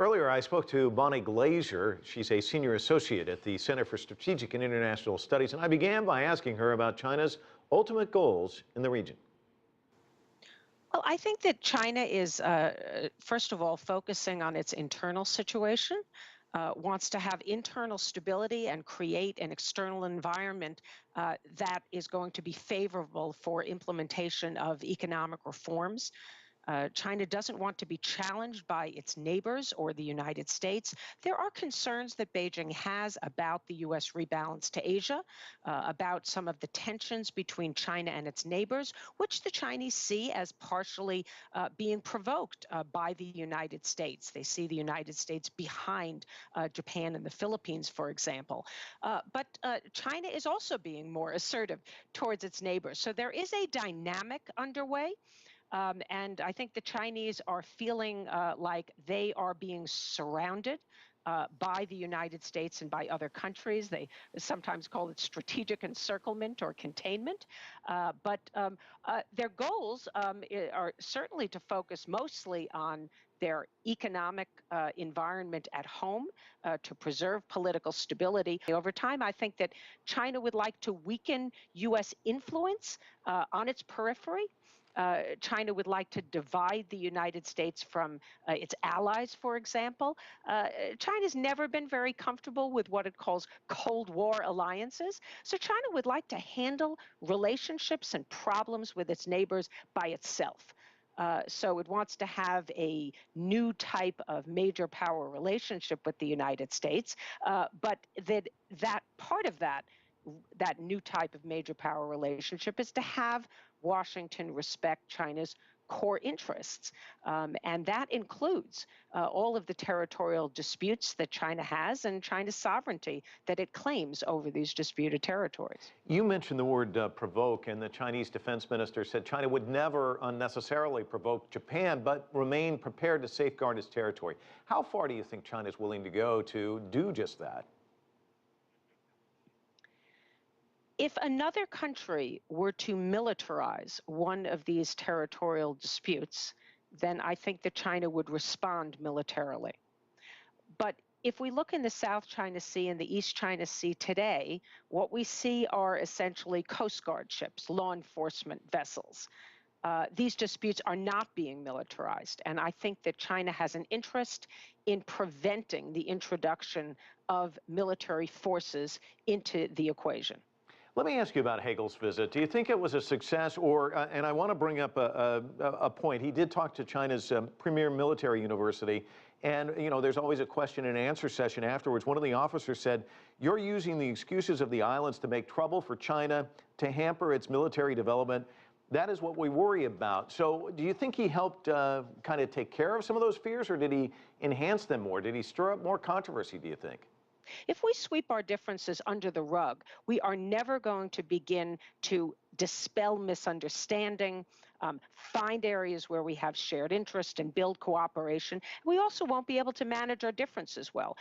Earlier, I spoke to Bonnie Glaser. She's a senior associate at the Center for Strategic and International Studies, and I began by asking her about China's ultimate goals in the region. Well, I think that China is, first of all, focusing on its internal situation, wants to have internal stability and create an external environment that is going to be favorable for implementation of economic reforms. China doesn't want to be challenged by its neighbors or the United States. There are concerns that Beijing has about the U.S. rebalance to Asia, about some of the tensions between China and its neighbors, which the Chinese see as partially being provoked by the United States. They see the United States behind Japan and the Philippines, for example. But China is also being more assertive towards its neighbors. So there is a dynamic underway. And I think the Chinese are feeling like they are being surrounded by the United States and by other countries. They sometimes call it strategic encirclement or containment. But their goals are certainly to focus mostly on their economic environment at home, to preserve political stability. Over time, I think that China would like to weaken U.S. influence on its periphery. China would like to divide the United States from its allies, for example. China's never been very comfortable with what it calls Cold War alliances. So China would like to handle relationships and problems with its neighbors by itself. So it wants to have a new type of major power relationship with the United States, but that part of that new type of major power relationship is to have Washington respect China's core interests. And that includes all of the territorial disputes that China has and China's sovereignty that it claims over these disputed territories. You mentioned the word provoke, and the Chinese defense minister said China would never unnecessarily provoke Japan, but remain prepared to safeguard its territory. How far do you think China is willing to go to do just that? If another country were to militarize one of these territorial disputes, then I think that China would respond militarily. But if we look in the South China Sea and the East China Sea today, what we see are essentially Coast Guard ships, law enforcement vessels. These disputes are not being militarized. And I think that China has an interest in preventing the introduction of military forces into the equation. Let me ask you about Hagel's visit. Do you think it was a success, or, and I want to bring up a point. He did talk to China's premier military university, and, you know, there's always a question and answer session afterwards. One of the officers said, "You're using the excuses of the islands to make trouble for China, to hamper its military development. That is what we worry about." So do you think he helped kind of take care of some of those fears, or did he enhance them more? Did he stir up more controversy, do you think? If we sweep our differences under the rug, we are never going to begin to dispel misunderstanding, find areas where we have shared interest and build cooperation. We also won't be able to manage our differences well.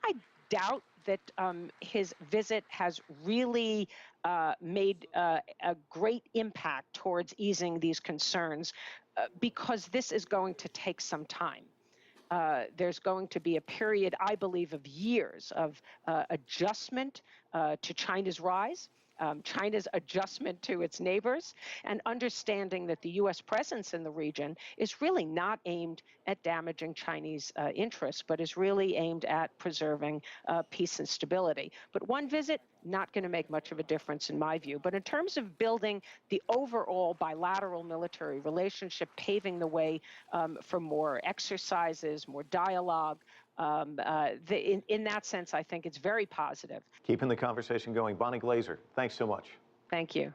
I doubt that his visit has really made a great impact towards easing these concerns because this is going to take some time. There's going to be a period, I believe, of years of adjustment to China's rise, China's adjustment to its neighbors, and understanding that the U.S. presence in the region is really not aimed at damaging Chinese interests, but is really aimed at preserving peace and stability. But one visit, not going to make much of a difference in my view. But in terms of building the overall bilateral military relationship, paving the way for more exercises, more dialogue, in that sense, I think it's very positive. Keeping the conversation going. Bonnie Glaser, thanks so much. Thank you.